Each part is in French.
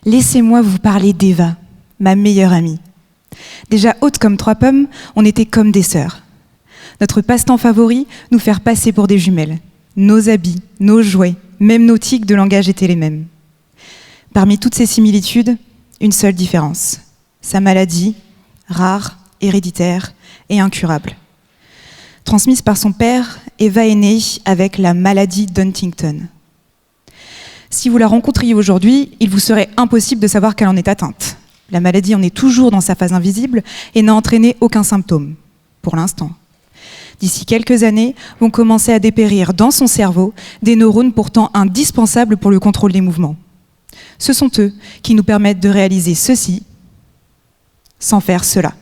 Laissez-moi vous parler d'Eva, ma meilleure amie. Déjà haute comme 3 pommes, on était comme des sœurs. Notre passe-temps favori, nous faire passer pour des jumelles. Nos habits, nos jouets, même nos tics de langage étaient les mêmes. Parmi toutes ces similitudes, une seule différence. Sa maladie, rare, héréditaire et incurable. Transmise par son père, Eva est née avec la maladie d'Huntington. Si vous la rencontriez aujourd'hui, il vous serait impossible de savoir qu'elle en est atteinte. La maladie en est toujours dans sa phase invisible et n'a entraîné aucun symptôme, pour l'instant. D'ici quelques années, vont commencer à dépérir dans son cerveau des neurones pourtant indispensables pour le contrôle des mouvements. Ce sont eux qui nous permettent de réaliser ceci sans faire cela.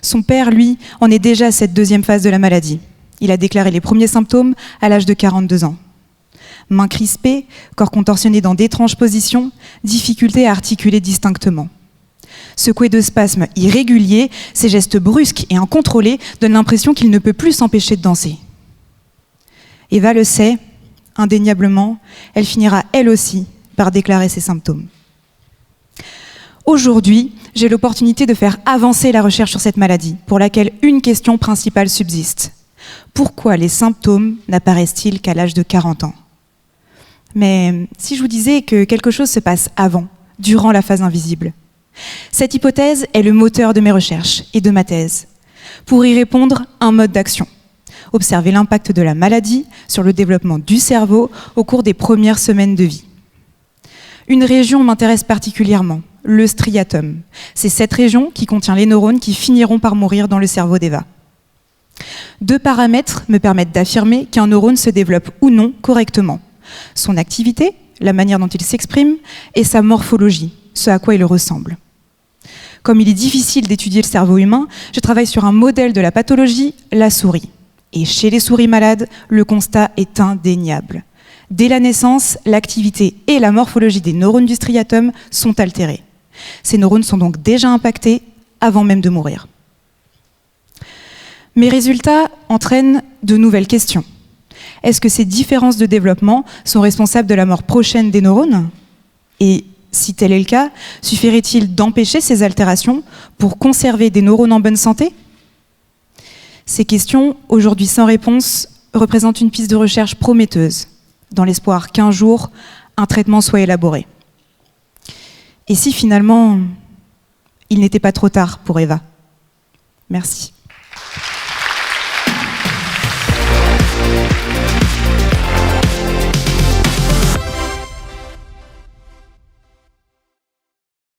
Son père, lui, en est déjà à cette 2e phase de la maladie. Il a déclaré les premiers symptômes à l'âge de 42 ans. Mains crispées, corps contorsionné dans d'étranges positions, difficulté à articuler distinctement. Secoué de spasmes irréguliers, ses gestes brusques et incontrôlés donnent l'impression qu'il ne peut plus s'empêcher de danser. Eva le sait, indéniablement, elle finira elle aussi par déclarer ses symptômes. Aujourd'hui, j'ai l'opportunité de faire avancer la recherche sur cette maladie, pour laquelle une question principale subsiste. Pourquoi les symptômes n'apparaissent-ils qu'à l'âge de 40 ans ? Mais si je vous disais que quelque chose se passe avant, durant la phase invisible ? Cette hypothèse est le moteur de mes recherches et de ma thèse. Pour y répondre, un mode d'action. Observer l'impact de la maladie sur le développement du cerveau au cours des premières semaines de vie. Une région m'intéresse particulièrement, le striatum. C'est cette région qui contient les neurones qui finiront par mourir dans le cerveau d'Eva. 2 paramètres me permettent d'affirmer qu'un neurone se développe ou non correctement. Son activité, la manière dont il s'exprime, et sa morphologie, ce à quoi il ressemble. Comme il est difficile d'étudier le cerveau humain, je travaille sur un modèle de la pathologie, la souris. Et chez les souris malades, le constat est indéniable. Dès la naissance, l'activité et la morphologie des neurones du striatum sont altérées. Ces neurones sont donc déjà impactés avant même de mourir. Mes résultats entraînent de nouvelles questions. Est-ce que ces différences de développement sont responsables de la mort prochaine des neurones ? Et si tel est le cas, suffirait-il d'empêcher ces altérations pour conserver des neurones en bonne santé ? Ces questions, aujourd'hui sans réponse, représentent une piste de recherche prometteuse, dans l'espoir qu'un jour, un traitement soit élaboré. Et si finalement, il n'était pas trop tard pour Eva ? Merci.